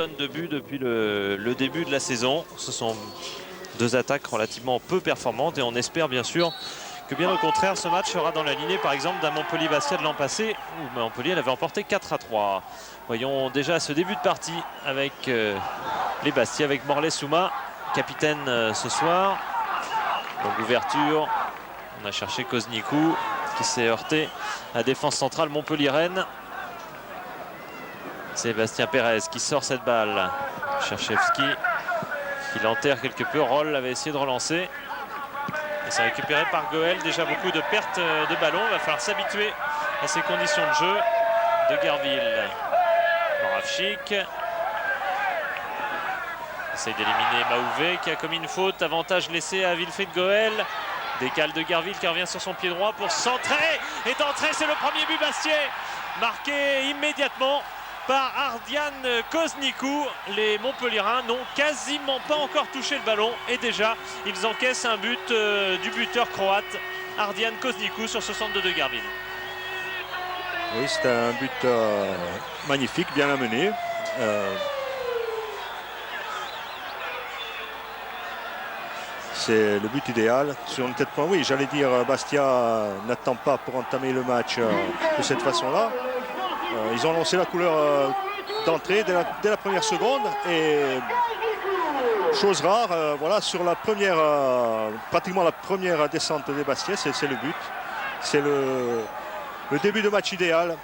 De buts depuis le début de la saison. Ce sont deux attaques relativement peu performantes et on espère bien sûr que bien au contraire ce match sera dans la lignée par exemple d'un Montpellier-Bastia de l'an passé où Montpellier l'avait emporté 4-3. Voyons déjà ce début de partie avec les Bastia, avec Morlaix Souma, capitaine ce soir. Donc ouverture, on a cherché Koznikou qui s'est heurté à la défense centrale montpelliéraine. Sébastien Pérez qui sort cette balle. Cherchevski qui l'enterre quelque peu. Roll avait essayé de relancer. Et c'est récupéré par Goel. Déjà beaucoup de pertes de ballon. Il va falloir s'habituer à ces conditions de jeu. De Gerville. Moravchik. Essaye d'éliminer Maouvé qui a commis une faute. Avantage laissé à Wilfried Goel. Décale de Gerville qui revient sur son pied droit pour centrer. Et d'entrée, c'est le premier but Bastia. Marqué immédiatement par Ardian Koznikou. Les Montpelliérains n'ont quasiment pas encore touché le ballon et déjà ils encaissent un but du buteur croate Ardian Koznikou sur ce centre de Gerville. Oui, c'est un but magnifique, bien amené. C'est le but idéal sur une tête point. Oui, j'allais dire Bastia n'attend pas pour entamer le match de cette façon-là. Ils ont lancé la couleur d'entrée dès la première seconde et chose rare, voilà, sur la première, pratiquement la première descente des Bastia, c'est le but. C'est le début de match idéal.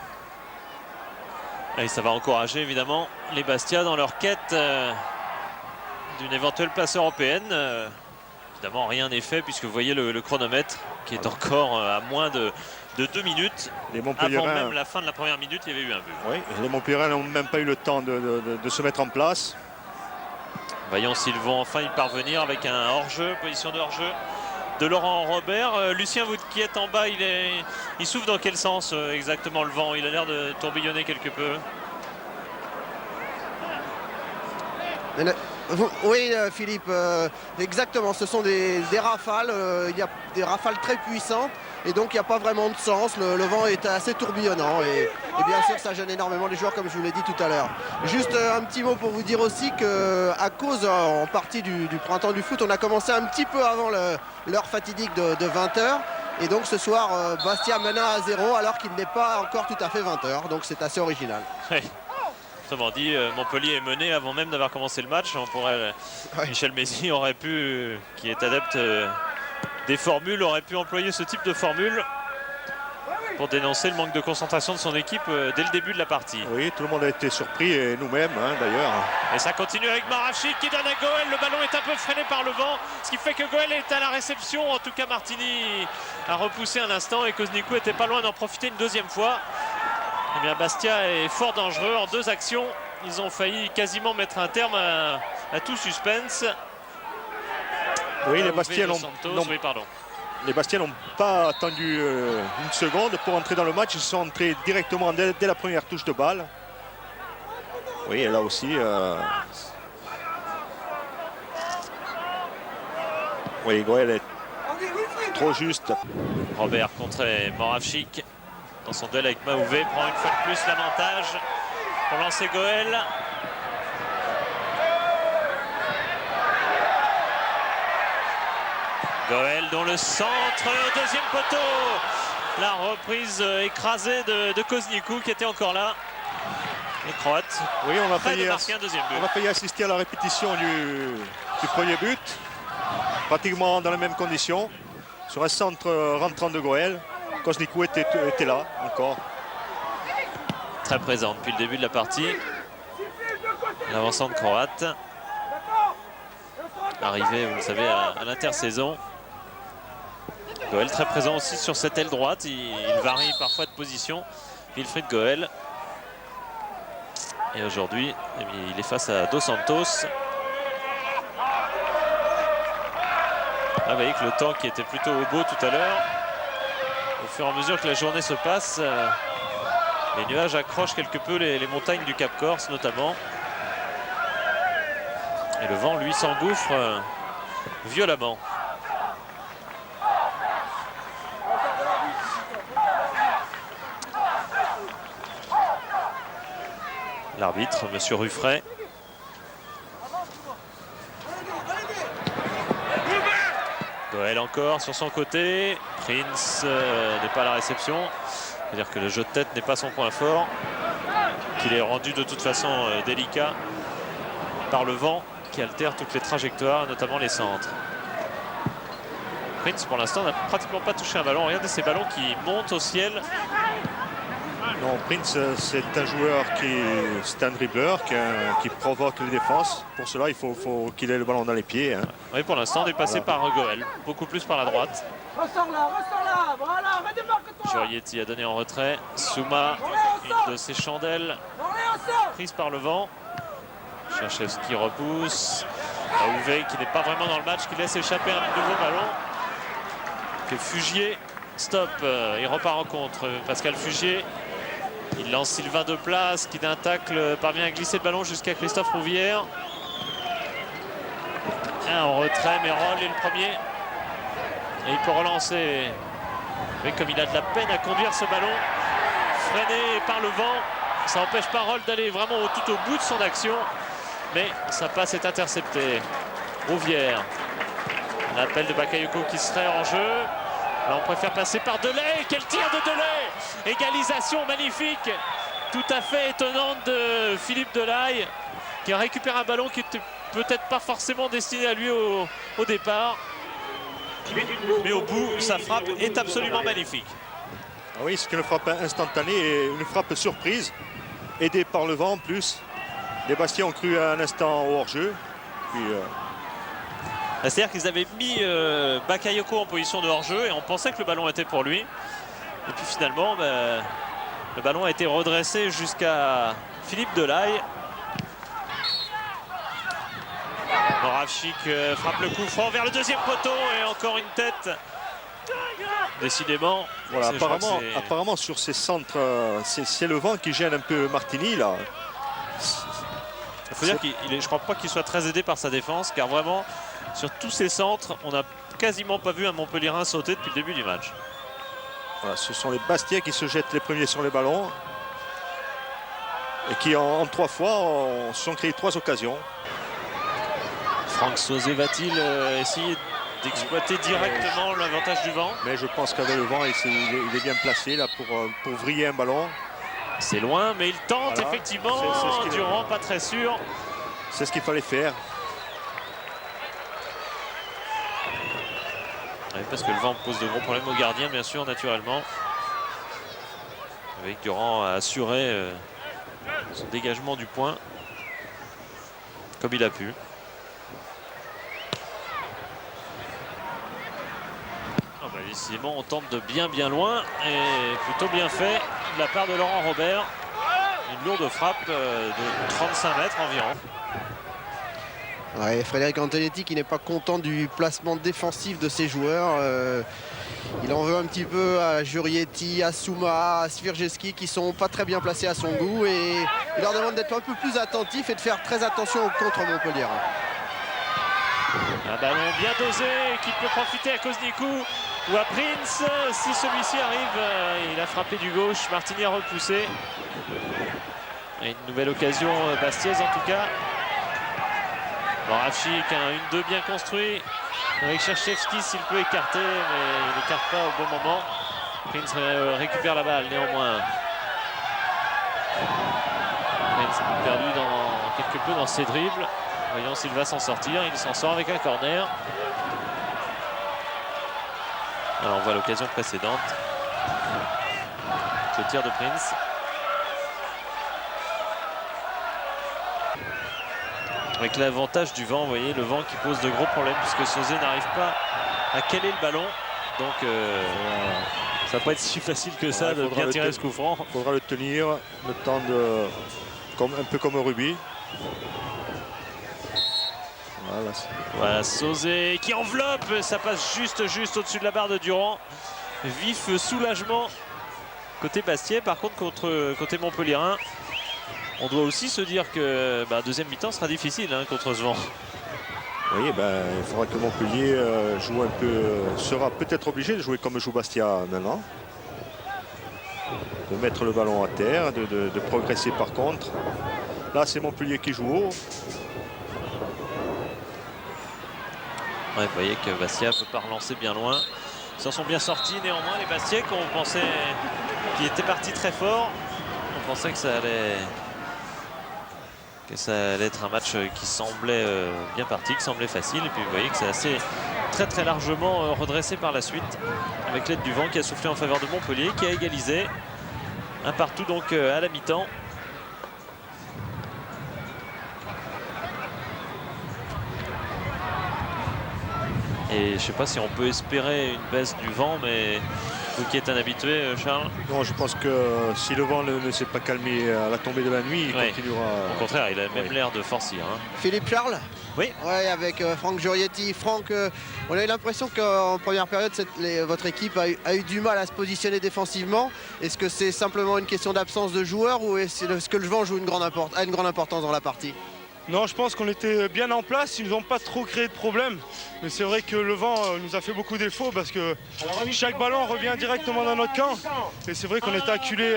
Et ça va encourager évidemment les Bastia dans leur quête d'une éventuelle place européenne. Évidemment, rien n'est fait puisque vous voyez le chronomètre qui est encore à moins de 2 minutes. Avant même la fin de la première minute, il y avait eu un but. Oui, les Montpelliérains n'ont même pas eu le temps de se mettre en place. Voyons s'ils vont enfin y parvenir avec un hors-jeu, position de hors-jeu de Laurent Robert. Lucien, vous qui êtes en bas, il souffle dans quel sens exactement le vent? Il a l'air de tourbillonner quelque peu. Oui, Philippe, exactement. Ce sont des rafales. Il y a des rafales très puissantes et donc il n'y a pas vraiment de sens. Le vent est assez tourbillonnant et bien sûr ça gêne énormément les joueurs comme je vous l'ai dit tout à l'heure. Juste un petit mot pour vous dire aussi qu'à cause en partie du printemps du foot, on a commencé un petit peu avant l'heure fatidique de 20h. Et donc ce soir, Bastia mène à 0 alors qu'il n'est pas encore tout à fait 20h. Donc c'est assez original. Oui. Autrement dit, Montpellier est mené avant même d'avoir commencé le match. On pourrait, Michel Mézy aurait pu, qui est adepte des formules, aurait pu employer ce type de formule pour dénoncer le manque de concentration de son équipe dès le début de la partie. Oui, tout le monde a été surpris et nous-mêmes d'ailleurs. Et ça continue avec Moravchik qui donne à Goel. Le ballon est un peu freiné par le vent, ce qui fait que Goel est à la réception. En tout cas, Martini a repoussé un instant et Koznikou était pas loin d'en profiter une deuxième fois. Eh bien, Bastia est fort dangereux. En 2 actions, ils ont failli quasiment mettre un terme à tout suspense. Oui, les Bastia n'ont pas attendu une seconde pour entrer dans le match. Ils sont entrés directement dès la première touche de balle. Oui, et là aussi... Oui, Goel est trop juste. Robert contre Moravchik. Dans son duel avec Maouvé, prend une fois de plus l'avantage pour lancer Goel. Goel dont le centre au deuxième poteau. La reprise écrasée de Koznikou qui était encore là. Les Croates. Oui, on a failli assister à la répétition du premier but. Pratiquement dans les mêmes conditions. Sur un centre rentrant de Goel. Koznikou était là encore. Très présent depuis le début de la partie. L'avancante croate. Arrivé, vous le savez, à l'intersaison. Goel très présent aussi sur cette aile droite. Il varie parfois de position. Wilfried Goel. Et aujourd'hui, il est face à Dos Santos. Ah, vous voyez que le temps qui était plutôt beau tout à l'heure, au fur et à mesure que la journée se passe, les nuages accrochent quelque peu les montagnes du Cap Corse notamment. Et le vent, lui, s'engouffre violemment. L'arbitre, M. Ruffray, Goël encore sur son côté. Prince n'est pas à la réception. C'est-à-dire que le jeu de tête n'est pas son point fort. Qu'il est rendu de toute façon délicat par le vent qui altère toutes les trajectoires, notamment les centres. Prince pour l'instant n'a pratiquement pas touché un ballon. Regardez ces ballons qui montent au ciel. Non, Prince, c'est un joueur c'est un dribbleur qui provoque les défenses. Pour cela, il faut qu'il ait le ballon dans les pieds. Hein. Oui, pour l'instant, dépassé par Goël. Beaucoup plus par la droite. Ressors là, voilà, démarque-toi. Jurietti a donné en retrait. Souma, une de ses chandelles, prise par le vent. Cherchevski repousse. Aouvé qui n'est pas vraiment dans le match, qui laisse échapper un nouveau ballon. Que Fugier stop. Il repart en contre. Pascal Fugier. Il lance Sylvain Deplace qui d'un tacle parvient à glisser le ballon jusqu'à Christophe Rouvière. En retrait, mais Roll est le premier. Et il peut relancer. Mais comme il a de la peine à conduire ce ballon, freiné par le vent, ça n'empêche pas Roll d'aller vraiment tout au bout de son action. Mais sa passe est interceptée. Rouvière. L'appel de Bakayoko qui serait en jeu. Là, on préfère passer par Delay. Quel tir de Delay! Égalisation magnifique, tout à fait étonnante de Philippe Delaye, qui a récupéré un ballon qui était peut-être pas forcément destiné à lui au départ. Mais au bout, sa frappe est absolument magnifique. Ah oui, c'est une frappe instantanée et une frappe surprise, aidée par le vent en plus. Les Bastiais ont cru à un instant au hors-jeu. C'est-à-dire qu'ils avaient mis Bakayoko en position de hors-jeu et on pensait que le ballon était pour lui. Et puis finalement, le ballon a été redressé jusqu'à Philippe Delaye. Moravchik frappe le coup franc vers le deuxième poteau et encore une tête. Décidément. Voilà, apparemment sur ces centres, c'est le vent qui gêne un peu Martini là. Il faut dire je ne crois pas qu'il soit très aidé par sa défense, car vraiment sur tous ces centres, on n'a quasiment pas vu un Montpellierin sauter depuis le début du match. Voilà, ce sont les Bastiais qui se jettent les premiers sur les ballons et qui en 3 fois se sont créés 3 occasions. Franck Sauzé va-t-il essayer d'exploiter directement l'avantage du vent? Mais je pense qu'avec le vent, il est bien placé là pour vriller un ballon. C'est loin, mais il tente voilà. Effectivement. Durand, pas très sûr. C'est ce qu'il fallait faire. Oui, parce que le vent pose de gros problèmes aux gardiens, bien sûr, naturellement. Avec Durand a assuré son dégagement du point comme il a pu. Décidément, on tente de bien loin et plutôt bien fait de la part de Laurent Robert. Une lourde frappe de 35 mètres environ. Ouais, Frédéric Antonetti qui n'est pas content du placement défensif de ses joueurs. Il en veut un petit peu à Jurietti, à Souma, à Svirjeski qui sont pas très bien placés à son goût et il leur demande d'être un peu plus attentifs et de faire très attention au contre Montpellier. Un ballon bien dosé qui peut profiter à Koznikou ou à Prince. Si celui-ci arrive, il a frappé du gauche. Martini a repoussé. Et une nouvelle occasion bastiaise en tout cas. Moravchik, un 1-2 bien construit. Avec Cherchevski s'il peut écarter, mais il n'écarte pas au bon moment. Prince récupère la balle néanmoins. Prince a perdu quelque peu dans ses dribbles. Voyons s'il va s'en sortir. Il s'en sort avec un corner. Alors on voit l'occasion précédente. Ce tir de Prince. Avec l'avantage du vent, vous voyez, le vent qui pose de gros problèmes puisque Sauzé n'arrive pas à caler le ballon. Donc ça va pas être si facile que ça de bien tirer ce coup franc. Il faudra le tenir le temps de... un peu comme au rugby. Voilà, Sauzé qui enveloppe, ça passe juste au-dessus de la barre de Durand. Vif soulagement côté Bastiais. Par contre, côté Montpellierin, on doit aussi se dire que deuxième mi-temps sera difficile contre ce vent. Oui, il faudra que Montpellier joue un peu, sera peut-être obligé de jouer comme joue Bastia maintenant. De mettre le ballon à terre, de progresser par contre. Là, c'est Montpellier qui joue haut. Ouais, vous voyez que Bastia ne peut pas relancer bien loin. Ils s'en sont bien sortis néanmoins, les Bastiais, qu'on pensait qu'ils étaient partis très fort. On pensait que ça allait être un match qui semblait bien parti, qui semblait facile. Et puis vous voyez que c'est assez très largement redressé par la suite, avec l'aide du vent qui a soufflé en faveur de Montpellier, qui a égalisé. Un partout donc à la mi-temps. Et je ne sais pas si on peut espérer une baisse du vent, mais vous qui êtes un habitué, Charles. Non, je pense que si le vent ne s'est pas calmé à la tombée de la nuit, il continuera. Au contraire, il a même l'air de forcir. Hein. Philippe Charles? Oui. Ouais, avec Franck Giorietti. Franck, on a eu l'impression qu'en première période, votre équipe a eu du mal à se positionner défensivement. Est-ce que c'est simplement une question d'absence de joueurs ou est-ce que le vent joue a une grande importance dans la partie? Non, je pense qu'on était bien en place, ils nous ont pas trop créé de problème. Mais c'est vrai que le vent nous a fait beaucoup défaut parce que chaque ballon revient directement dans notre camp. Et c'est vrai qu'on était acculé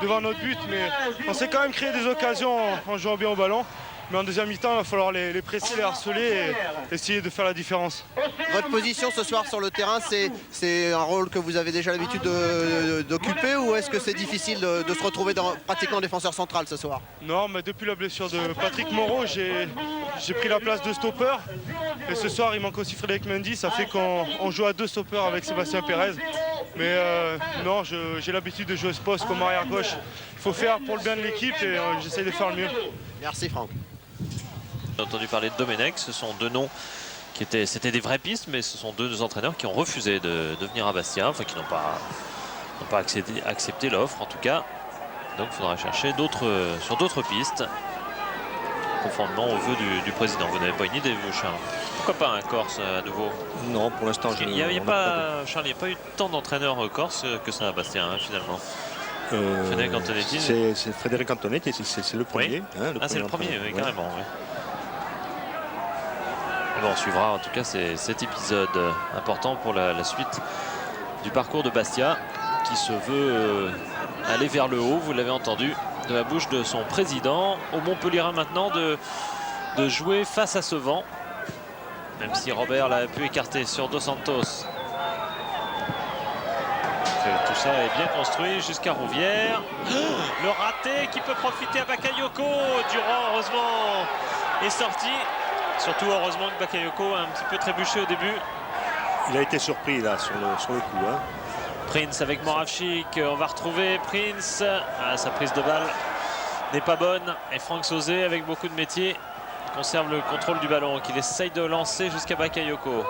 devant notre but, mais on s'est quand même créé des occasions en jouant bien au ballon. Mais en deuxième mi-temps, il va falloir les presser, les harceler et essayer de faire la différence. Votre position ce soir sur le terrain, c'est un rôle que vous avez déjà l'habitude d'occuper ou est-ce que c'est difficile de se retrouver pratiquement défenseur central ce soir? Non, mais depuis la blessure de Patrick Moreau, j'ai pris la place de stopper. Et ce soir, il manque aussi Frédéric Mendy. Ça fait qu'on joue à 2 stoppers avec Sébastien Pérez. Mais non, j'ai l'habitude de jouer ce poste comme arrière gauche. Il faut faire pour le bien de l'équipe et j'essaye de faire le mieux. Merci Franck. J'ai entendu parler de Domenech, ce sont 2 noms c'était des vraies pistes, mais ce sont 2 entraîneurs qui ont refusé de venir à Bastia, enfin qui n'ont pas accepté l'offre en tout cas. Donc il faudra chercher sur d'autres pistes, conformément au vœu du président. Vous n'avez pas une idée, vous, Charles? Pourquoi pas un Corse à nouveau? Non, pour l'instant, il n'y a pas eu tant d'entraîneurs corse que ça à Bastia, hein, finalement. Frédéric Antonetti. C'est Frédéric Antonetti, c'est le premier. Oui. Hein, c'est le premier, oui, carrément. Oui. Bon, on suivra en tout cas cet épisode important pour la suite du parcours de Bastia, qui se veut aller vers le haut, vous l'avez entendu, de la bouche de son président. Au Montpellierin maintenant de jouer face à ce vent, même si Robert l'a pu écarter sur Dos Santos. Tout ça est bien construit jusqu'à Rouvière. Le raté qui peut profiter à Bakayoko. Durand, heureusement, est sorti. Surtout, heureusement que Bakayoko a un petit peu trébuché au début. Il a été surpris là sur le coup. Hein. Prince avec Moravchik. On va retrouver Prince. Sa prise de balle n'est pas bonne. Et Franck Sauzé, avec beaucoup de métier, conserve le contrôle du ballon, qu'il essaye de lancer jusqu'à Bakayoko,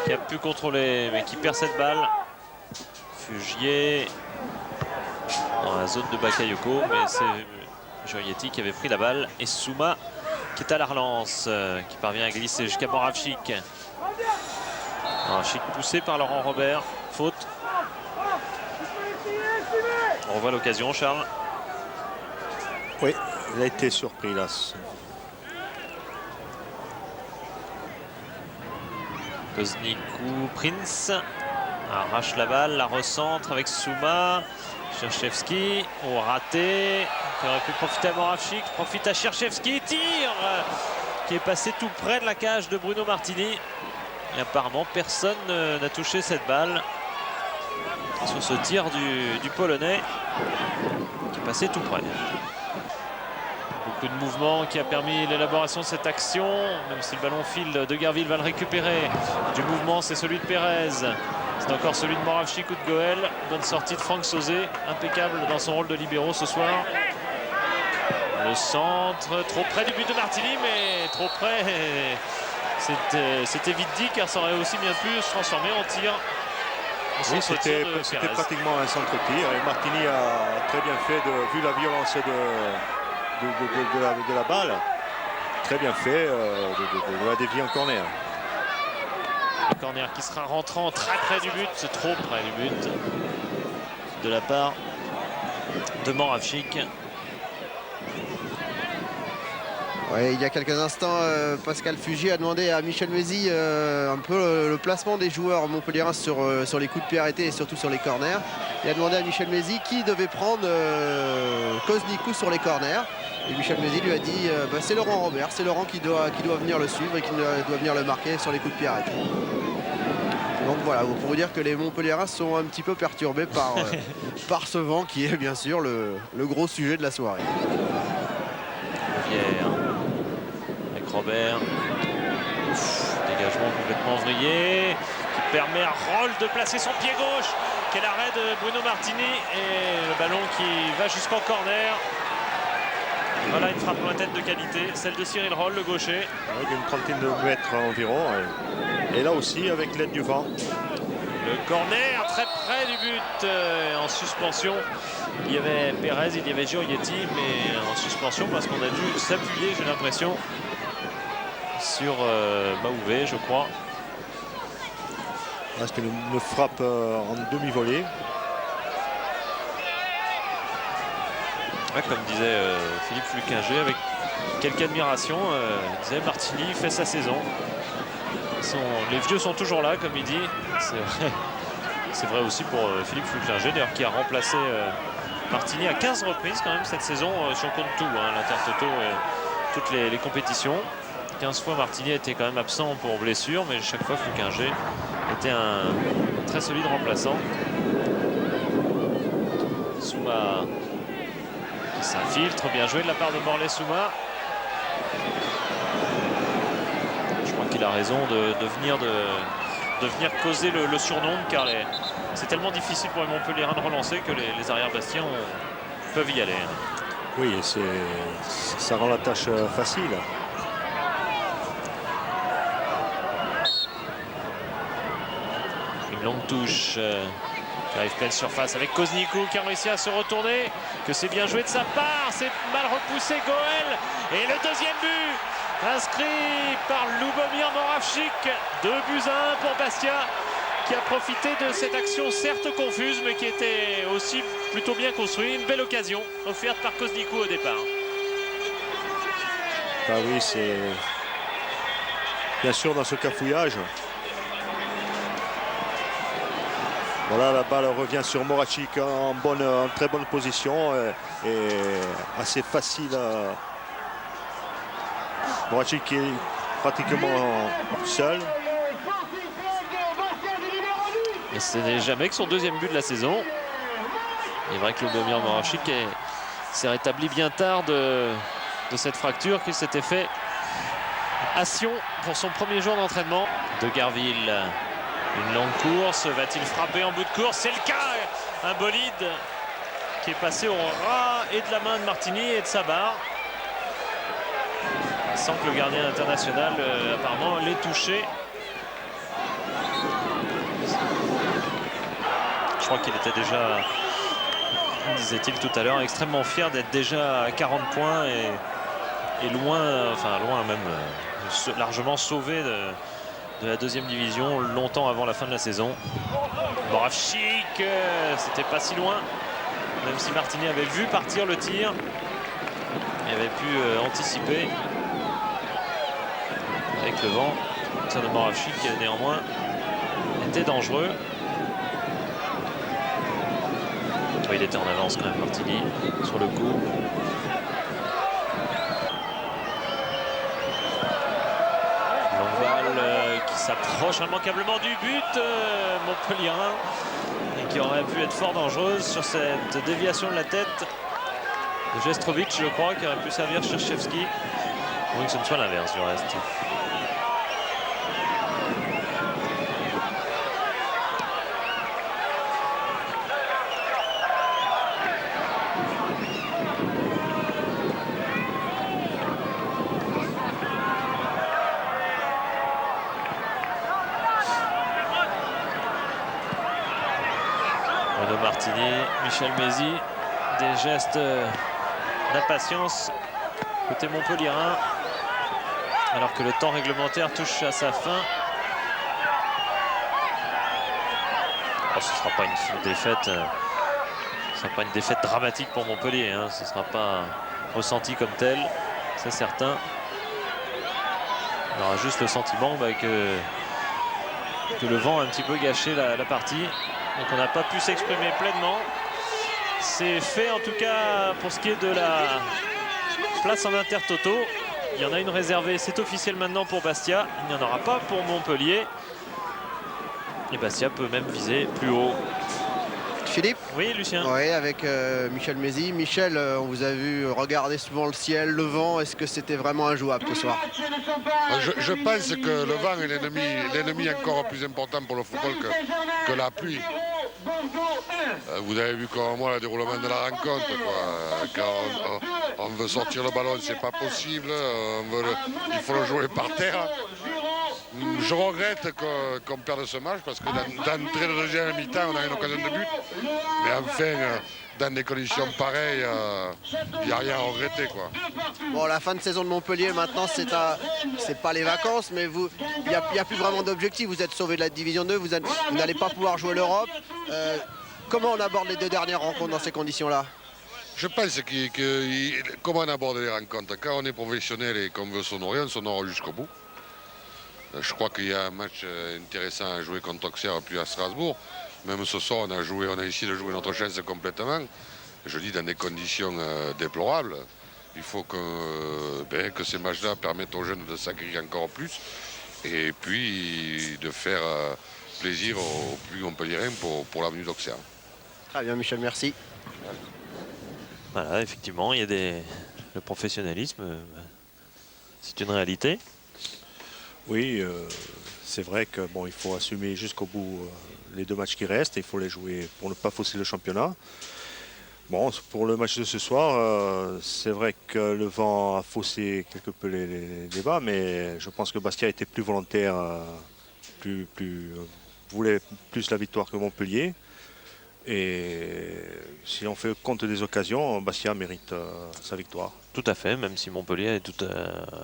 qui a pu contrôler, mais qui perd cette balle. Fugier dans la zone de Bakayoko, mais c'est Giorietti qui avait pris la balle et Souma qui est à la relance, qui parvient à glisser jusqu'à Moravchik. Moravchik poussé par Laurent Robert, faute. On revoit l'occasion, Charles. Oui, il a été surpris là. Koznikou, Prince arrache la balle, la recentre avec Souma. Cherchevski au raté, qui aurait pu profiter à Moravchik, profite à Cherchevski, tire qui est passé tout près de la cage de Bruno Martini. Et apparemment personne n'a touché cette balle sur ce tir du Polonais qui est passé tout près. Beaucoup de mouvements qui a permis l'élaboration de cette action, même si le ballon file, De Gerville va le récupérer. Du mouvement, c'est celui de Pérez. C'est encore celui de Moravchik ou de Goël. Bonne sortie de Franck Sauzé, impeccable dans son rôle de libéraux ce soir. Le centre, trop près du but de Martini, mais trop près. C'était vite dit, car ça aurait aussi bien pu se transformer en tir. Oui, c'était pratiquement un centre-tir. Et Martini a très bien fait, vu la violence de la balle, très bien fait de la dévier en corner. Le corner qui sera rentrant très près du but, c'est trop près du but de la part de Moravchik. Ouais, il y a quelques instants, Pascal Fugier a demandé à Michel Mézy un peu le placement des joueurs montpelliérains sur les coups de pied arrêtés et surtout sur les corners. Il a demandé à Michel Mézy qui devait prendre Koznikou sur les corners. Et Michel Mézy lui a dit c'est Laurent Robert, c'est Laurent qui doit venir le suivre et qui doit venir le marquer sur les coups de pied arrêtés. Donc voilà, pour vous dire que les Montpelliérains sont un petit peu perturbés par ce vent qui est bien sûr le gros sujet de la soirée. Pierre avec Robert. Ouf, dégagement complètement vrillé qui permet à Roll de placer son pied gauche. Quel arrêt de Bruno Martini et le ballon qui va jusqu'en corner. Voilà une frappe lointaine de qualité, celle de Cyril Roll, le gaucher. Avec une trentaine de mètres environ. Et là aussi avec l'aide du vent. Le corner très près du but en suspension. Il y avait Pérez, il y avait Giorietti, mais en suspension parce qu'on a dû s'appuyer, j'ai l'impression, sur Maouvet, je crois. C'était une frappe en demi-volée. Ouais, comme disait Philippe Flukinger, avec quelque admiration, il disait Martini fait sa saison. Les vieux sont toujours là, comme il dit. C'est vrai aussi pour Philippe Flukinger, d'ailleurs, qui a remplacé Martini à 15 reprises quand même cette saison, si on compte tout, hein, l'Intertoto et toutes les compétitions. 15 fois Martini était quand même absent pour blessure, mais chaque fois Flukinger était un très solide remplaçant. Souma qui s'infiltre, bien joué de la part de Morlaix Souma. Je crois qu'il a raison de venir causer le surnombre, car c'est tellement difficile pour les Montpelliérains de relancer que les arrières bastiens peuvent y aller. Oui, ça rend la tâche facile. Une longue touche qui arrive pleine surface avec Koznikou qui a réussi à se retourner, que c'est bien joué de sa part, c'est mal repoussé Goël, et le deuxième but inscrit par Lubomir Moravchik, 2-1 pour Bastia, qui a profité de cette action certes confuse mais qui était aussi plutôt bien construite. Une belle occasion offerte par Koznikou au départ. Ah oui, c'est bien sûr dans ce cafouillage. Voilà, la balle revient sur Moravchik en très bonne position et assez facile. Moravchik qui est pratiquement seul. Et ce n'est jamais que son deuxième but de la saison. Il est vrai que Lubomir Moravchik s'est rétabli bien tard de cette fracture qu'il s'était fait à Sion pour son premier jour d'entraînement. De Garville, une longue course, va-t-il frapper en bout de course? C'est le cas, un bolide qui est passé au ras et de la main de Martini et de sa barre. Sans que le gardien international apparemment l'ait touché. Je crois qu'il était déjà, disait-il tout à l'heure, extrêmement fier d'être déjà à 40 points et loin, enfin loin même, largement sauvé de la deuxième division longtemps avant la fin de la saison. Moravchik, c'était pas si loin, même si Martini avait vu partir le tir et avait pu anticiper avec le vent. Le tir de Moravchik néanmoins était dangereux. Il était en avance quand même, Martini, sur le coup. Longue balle qui s'approche immanquablement du but montpelliérain et qui aurait pu être fort dangereuse sur cette déviation de la tête de Jestrovic, je crois, qui aurait pu servir Cherchevski. Ou que ce ne soit l'inverse du reste. Martini, Michel Mézy, des gestes d'impatience côté montpelliérain, alors que le temps réglementaire touche à sa fin. Oh, ce ne sera pas une défaite, ce sera pas une défaite dramatique pour Montpellier, hein. Ce ne sera pas ressenti comme tel, c'est certain. On aura juste le sentiment que le vent a un petit peu gâché la partie. Donc on n'a pas pu s'exprimer pleinement. C'est fait en tout cas pour ce qui est de la place en intertoto. Il y en a une réservée, c'est officiel maintenant pour Bastia. Il n'y en aura pas pour Montpellier. Et Bastia peut même viser plus haut. Philippe? Oui, Lucien. Oui, avec Michel Mézy. Michel, on vous a vu regarder souvent le ciel, le vent. Est-ce que c'était vraiment injouable ce soir? Je pense que le vent est l'ennemi encore plus important pour le football que la pluie. Vous avez vu comme moi le déroulement de la rencontre, quoi. Quand on veut sortir le ballon, c'est pas possible. Il faut le jouer par terre. Je regrette qu'on perde ce match parce que d'entrée de deuxième mi-temps, on a une occasion de but. Mais enfin, dans des conditions pareilles, il n'y a rien à regretter, quoi. Bon, la fin de saison de Montpellier, maintenant, c'est pas les vacances, mais il n'y a plus vraiment d'objectif. Vous êtes sauvé de la Division 2, vous n'allez pas pouvoir jouer l'Europe. Comment on aborde les deux dernières rencontres dans ces conditions-là? Je pense comment on aborde les rencontres. Quand on est professionnel et qu'on veut s'honorer, on s'honore jusqu'au bout. Je crois qu'il y a un match intéressant à jouer contre Auxerre puis à Strasbourg. Même ce soir, on a essayé de jouer notre chance complètement. Je dis dans des conditions déplorables. Il faut que ces matchs-là permettent aux jeunes de s'aguerrir encore plus et puis de faire plaisir aux plus montpelliérains pour l'avenue d'Auxerre. Très bien, Michel, merci. Voilà, effectivement, il y a le professionnalisme, c'est une réalité. Oui, c'est vrai que bon, il faut assumer jusqu'au bout les deux matchs qui restent. Il faut les jouer pour ne pas fausser le championnat. Bon, pour le match de ce soir, c'est vrai que le vent a faussé quelque peu les débats, mais je pense que Bastia était plus volontaire, voulait plus la victoire que Montpellier. Et si on fait compte des occasions, Bastia mérite sa victoire. Tout à fait, même si Montpellier est tout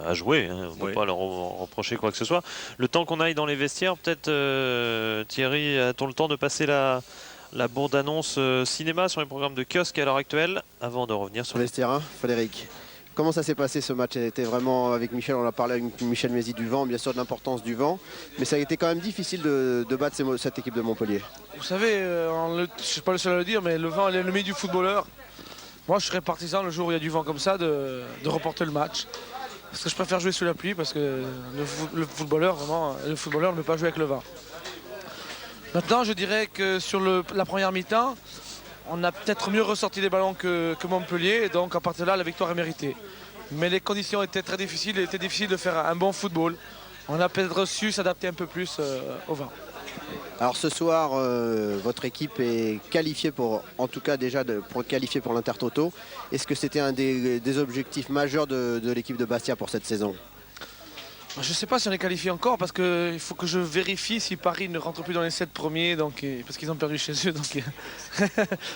à jouer, hein. On ne peut pas leur reprocher quoi que ce soit. Le temps qu'on aille dans les vestiaires, peut-être Thierry, a-t-on le temps de passer la bande-annonce cinéma sur les programmes de kiosque à l'heure actuelle, avant de revenir sur les vestiaires, Frédéric. Comment ça s'est passé ce match? C'était vraiment avec Michel, on a parlé avec Michel Mézy du vent, bien sûr de l'importance du vent, mais ça a été quand même difficile de battre cette équipe de Montpellier. Vous savez, je ne suis pas le seul à le dire, mais le vent est l'ennemi du footballeur. Moi, je serais partisan le jour où il y a du vent comme ça de reporter le match. Parce que je préfère jouer sous la pluie, parce que le footballeur ne peut pas jouer avec le vent. Maintenant, je dirais que sur la première mi-temps, on a peut-être mieux ressorti les ballons que Montpellier, et donc à partir de là, la victoire est méritée. Mais les conditions étaient très difficiles, il était difficile de faire un bon football. On a peut-être su s'adapter un peu plus au vent. Alors ce soir, votre équipe est qualifiée en tout cas déjà pour qualifier pour l'Intertoto. Est-ce que c'était un des objectifs majeurs de l'équipe de Bastia pour cette saison? Je ne sais pas si on est qualifié encore, parce qu'il faut que je vérifie si Paris ne rentre plus dans les 7 premiers, parce qu'ils ont perdu chez eux.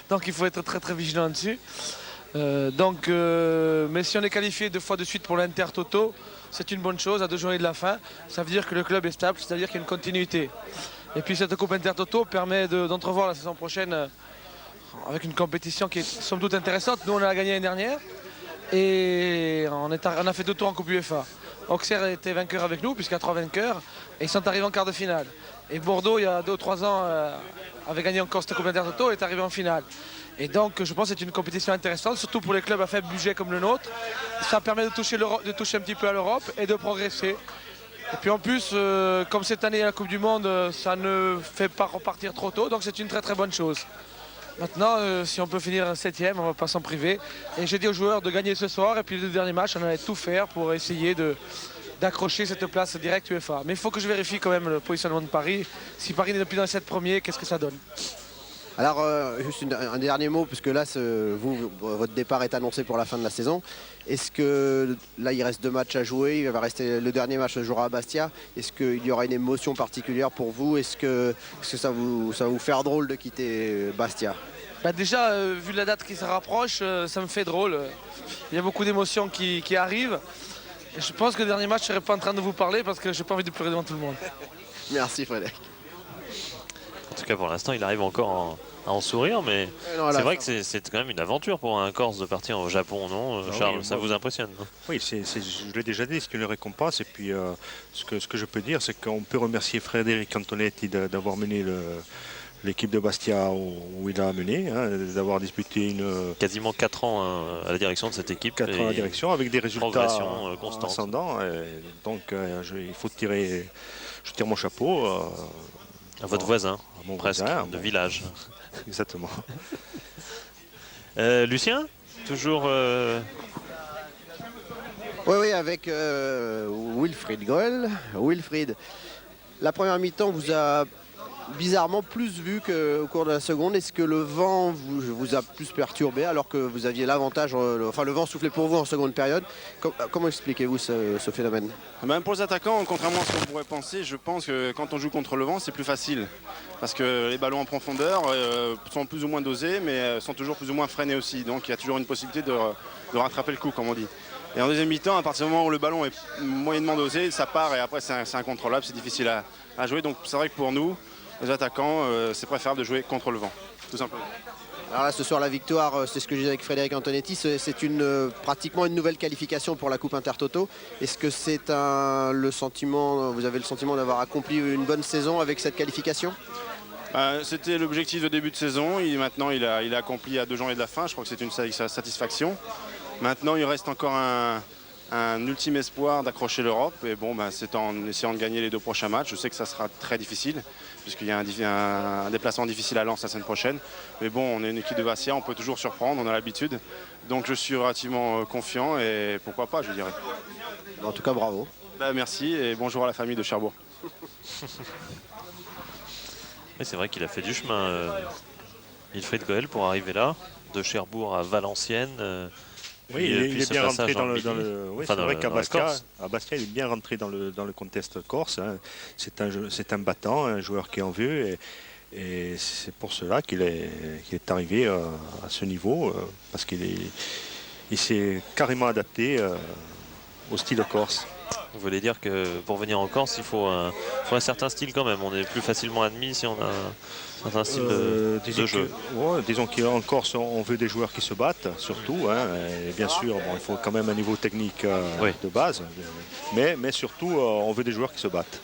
Donc il faut être très très vigilant dessus. Mais si on est qualifié 2 fois de suite pour l'Intertoto, c'est une bonne chose à 2 journées de la fin. Ça veut dire que le club est stable, c'est-à-dire qu'il y a une continuité. Et puis cette Coupe Intertoto permet d'entrevoir la saison prochaine avec une compétition qui est somme toute intéressante. Nous on l'a gagnée l'année dernière et on a fait 2 tours en Coupe UEFA. Auxerre était vainqueur avec nous puisqu'il y a 3 vainqueurs et ils sont arrivés en quart de finale. Et Bordeaux il y a 2 ou 3 ans avait gagné encore cette Coupe Intertoto et est arrivé en finale. Et donc je pense que c'est une compétition intéressante, surtout pour les clubs à faible budget comme le nôtre. Ça permet de toucher un petit peu à l'Europe et de progresser. Et puis en plus, comme cette année à la Coupe du Monde, ça ne fait pas repartir trop tôt, donc c'est une très très bonne chose. Maintenant, si on peut finir 7e, on ne va pas s'en priver. Et j'ai dit aux joueurs de gagner ce soir, et puis le dernier match, on allait tout faire pour essayer d'accrocher cette place directe UEFA. Mais il faut que je vérifie quand même le positionnement de Paris. Si Paris n'est plus dans les 7 premiers, qu'est-ce que ça donne? Alors, juste un dernier mot, puisque là, votre départ est annoncé pour la fin de la saison. Est-ce que, là, il reste 2 matchs à jouer, il va rester le dernier match se jouera à Bastia. Est-ce qu'il y aura une émotion particulière pour vous? Est-ce que ça va vous faire drôle de quitter Bastia? Déjà, vu la date qui se rapproche, ça me fait drôle. Il y a beaucoup d'émotions qui arrivent. Et je pense que le dernier match, je ne serai pas en train de vous parler parce que je n'ai pas envie de pleurer devant tout le monde. Merci Frédéric. En tout cas pour l'instant, il arrive encore à en sourire, mais c'est vrai que c'est quand même une aventure pour un Corse de partir au Japon, non, Charles? Ça vous impressionne, non? Oui, je l'ai déjà dit, c'est une récompense. Et puis, ce que je peux dire, c'est qu'on peut remercier Frédéric Antonetti d'avoir mené l'équipe de Bastia où il a mené, hein, d'avoir disputé quasiment 4 ans à la direction de cette équipe. 4 ans à la direction avec des résultats constants. ascendants. Donc, il faut tirer. Je tire mon chapeau. À votre voisin, à mon presque, voisin, de village. Exactement. Lucien, toujours. Oui, avec Wilfried Goel. Wilfried, la première mi-temps vous a bizarrement plus vu qu'au cours de la seconde. Est-ce que le vent vous a plus perturbé alors que vous aviez l'avantage, enfin le vent soufflait pour vous en seconde période? Comment expliquez-vous ce phénomène? Même pour les attaquants, contrairement à ce qu'on pourrait penser, je pense que quand on joue contre le vent, c'est plus facile. Parce que les ballons en profondeur sont plus ou moins dosés, mais sont toujours plus ou moins freinés aussi. Donc il y a toujours une possibilité de rattraper le coup, comme on dit. Et en deuxième mi-temps, à partir du moment où le ballon est moyennement dosé, ça part et après c'est incontrôlable, c'est difficile à jouer. Donc c'est vrai que pour nous, les attaquants, c'est préférable de jouer contre le vent, tout simplement. Alors là, ce soir, la victoire, c'est ce que je disais avec Frédéric Antonetti, c'est pratiquement une nouvelle qualification pour la Coupe Intertoto. Est-ce que c'est le sentiment, vous avez le sentiment d'avoir accompli une bonne saison avec cette qualification? C'était l'objectif de début de saison. Maintenant, il a accompli à 2 journées de la fin. Je crois que c'est une satisfaction. Maintenant, il reste encore un ultime espoir d'accrocher l'Europe. Et bon, c'est en essayant de gagner les 2 prochains matchs. Je sais que ça sera très difficile, puisqu'il y a un déplacement difficile à Lens la semaine prochaine. Mais bon, on est une équipe de Bastia, on peut toujours surprendre, on a l'habitude. Donc je suis relativement confiant et pourquoi pas, je dirais. En tout cas, bravo. Merci et bonjour à la famille de Cherbourg. Mais c'est vrai qu'il a fait du chemin, Wilfried Goel, pour arriver là, de Cherbourg à Valenciennes. Oui, il est bien rentré dans le oui, enfin, c'est vrai qu'à Bastia, il est bien rentré dans le contexte corse. Hein. C'est un battant, un joueur qui est en vue. Et c'est pour cela qu'il est arrivé à ce niveau, parce qu'il s'est carrément adapté au style corse. Vous voulez dire que pour venir en Corse, il faut un certain style quand même. On est plus facilement admis si on a un certain style de jeu. Disons qu'en Corse, on veut des joueurs qui se battent, surtout. Hein, et bien sûr, il faut quand même un niveau technique de base. Mais surtout, on veut des joueurs qui se battent.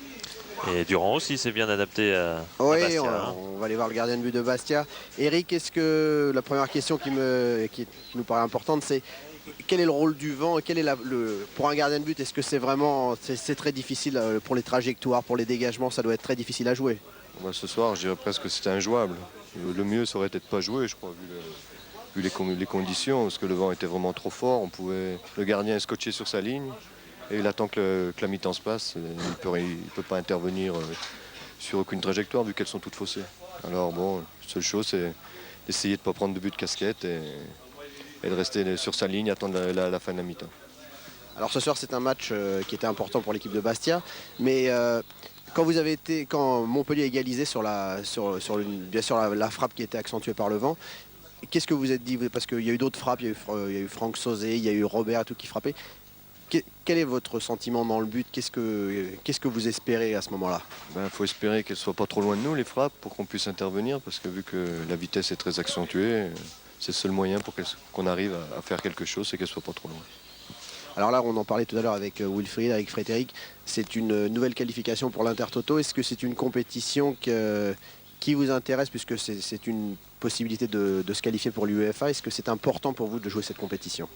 Et Durand aussi s'est bien adapté à Bastia. Bastia. On va aller voir le gardien de but de Bastia. Eric, est-ce que la première question qui nous paraît importante, c'est quel est le rôle du vent et pour un gardien de but, est-ce que c'est très difficile pour les trajectoires, pour les dégagements, ça doit être très difficile à jouer? Ce soir, je dirais presque que c'était injouable. Le mieux, ça aurait été de pas jouer, je crois, vu les conditions, parce que le vent était vraiment trop fort. Le gardien est scotché sur sa ligne et il attend que la mi-temps se passe. Il peut pas intervenir sur aucune trajectoire vu qu'elles sont toutes faussées. Alors bon, la seule chose, c'est d'essayer de ne pas prendre de but de casquette et de rester sur sa ligne, attendre la fin de la mi-temps. Alors ce soir, c'est un match qui était important pour l'équipe de Bastia, mais quand Montpellier a égalisé sur la frappe qui était accentuée par le vent, qu'est-ce que vous êtes dit? Parce qu'il y a eu d'autres frappes, il y a eu Franck Sauzé, il y a eu Robert tout qui frappait. Quel est votre sentiment dans le but? Qu'est-ce que vous espérez à ce moment-là? Faut espérer qu'elles ne soient pas trop loin de nous, les frappes, pour qu'on puisse intervenir, parce que vu que la vitesse est très accentuée, c'est le seul moyen pour qu'on arrive à faire quelque chose, c'est qu'elle ne soit pas trop loin. Alors là, on en parlait tout à l'heure avec Wilfried, avec Frédéric. C'est une nouvelle qualification pour l'Intertoto. Est-ce que c'est une compétition qui vous intéresse, puisque c'est une possibilité de se qualifier pour l'UEFA? Est-ce que c'est important pour vous de jouer cette compétition?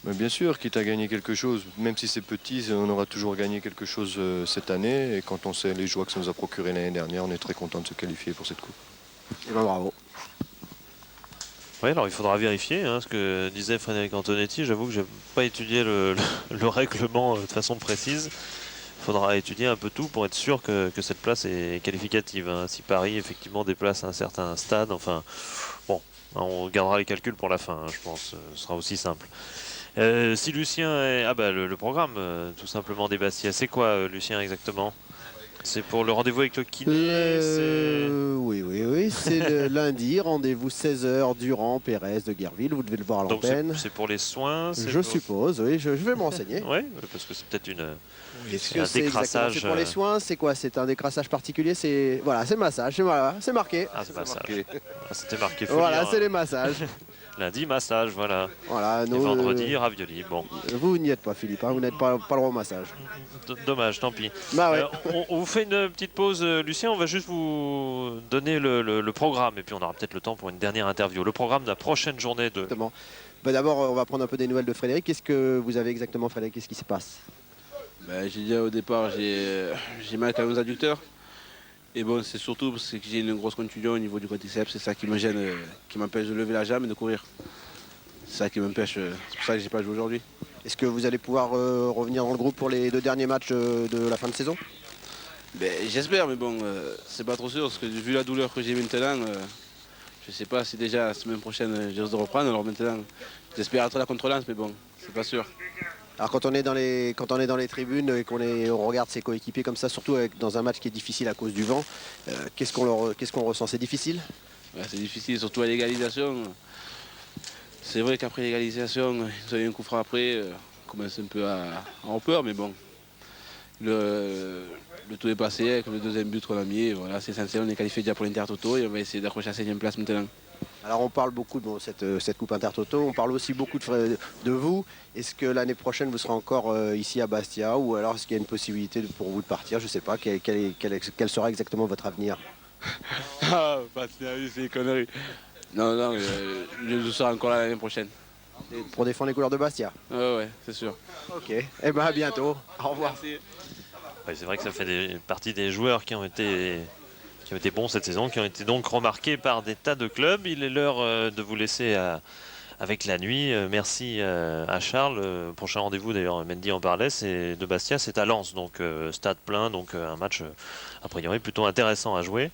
Bien sûr, quitte à gagner quelque chose, même si c'est petit, on aura toujours gagné quelque chose cette année. Et quand on sait les joies que ça nous a procuré l'année dernière, on est très content de se qualifier pour cette coupe. Et bravo. Oui, alors il faudra vérifier ce que disait Frédéric Antonetti. J'avoue que je n'ai pas étudié le règlement de façon précise. Il faudra étudier un peu tout pour être sûr que cette place est qualificative. Si Paris effectivement déplace un certain stade, enfin bon, on gardera les calculs pour la fin, je pense. Ce sera aussi simple. Si Lucien est... le programme tout simplement des Bastia, c'est quoi Lucien exactement? C'est pour le rendez-vous avec le kiné. Oui, c'est le lundi, rendez-vous 16h, Durand, Pérez de Guerville, vous devez le voir à Donc l'antenne. c'est pour les soins. Je suppose, oui, je vais me renseigner. Oui, parce que c'est peut-être Qu'est-ce un que c'est exactement? décrassage. C'est pour les soins, c'est quoi? C'est un décrassage particulier? C'est voilà, c'est massage, c'est marqué. Ah, c'est massage. Ah, c'était marqué. faut Voilà, lire, c'est les massages. Lundi, massage, voilà. Voilà, Et nous, vendredi, ravioli. Bon, vous n'y êtes pas, Philippe, hein, vous n'êtes pas le droit au massage. dommage, tant pis. Bah ouais. On vous fait une petite pause, Lucien. On va juste vous donner le programme et puis on aura peut-être le temps pour une dernière interview. Le programme de la prochaine journée de. Exactement. Bah, d'abord, on va prendre un peu des nouvelles de Frédéric. Qu'est-ce que vous avez exactement, Frédéric? Qu'est-ce qui se passe? J'ai dit au départ, j'ai mal à mes adducteurs. Et bon, c'est surtout parce que j'ai une grosse contusion au niveau du quadriceps. C'est ça qui me gêne, qui m'empêche de lever la jambe et de courir. C'est ça qui m'empêche. C'est pour ça que j'ai pas joué aujourd'hui. Est-ce que vous allez pouvoir revenir dans le groupe pour les 2 derniers matchs de la fin de saison? J'espère, mais bon, c'est pas trop sûr. Parce que vu la douleur que j'ai maintenant, je sais pas si déjà la semaine prochaine je risque de reprendre. Alors maintenant, j'espère être là contre Lens, mais bon, c'est pas sûr. Alors quand on est dans les tribunes et on regarde ses coéquipiers comme ça, surtout dans un match qui est difficile à cause du vent, qu'est-ce qu'on ressent? C'est difficile? Ouais, c'est difficile, surtout à l'égalisation. C'est vrai qu'après l'égalisation, ils ont eu un coup franc après, on commence un peu à avoir peur, mais bon. Le tout est passé avec le deuxième but qu'on a mis. Voilà, c'est essentiel, on est qualifié déjà pour l'Intertoto et on va essayer d'accrocher la 7e place maintenant. Alors on parle beaucoup de cette Coupe Intertoto, on parle aussi beaucoup de vous. Est-ce que l'année prochaine vous serez encore ici à Bastia ou alors est-ce qu'il y a une possibilité pour vous de partir? Je ne sais pas, quel sera exactement votre avenir? Ah, Bastia, c'est des conneries. Non, je serai encore là l'année prochaine. Pour défendre les couleurs de Bastia? Ouais, c'est sûr. Ok, et ben à bientôt. Au revoir. Merci. Ouais, c'est vrai que ça fait partie des joueurs qui ont été bons cette saison, qui ont été donc remarqués par des tas de clubs. Il est l'heure de vous laisser avec la nuit. Merci à Charles. Prochain rendez-vous, d'ailleurs, Mendy en parlait, c'est de Bastia, c'est à Lens, donc stade plein, donc un match a priori plutôt intéressant à jouer.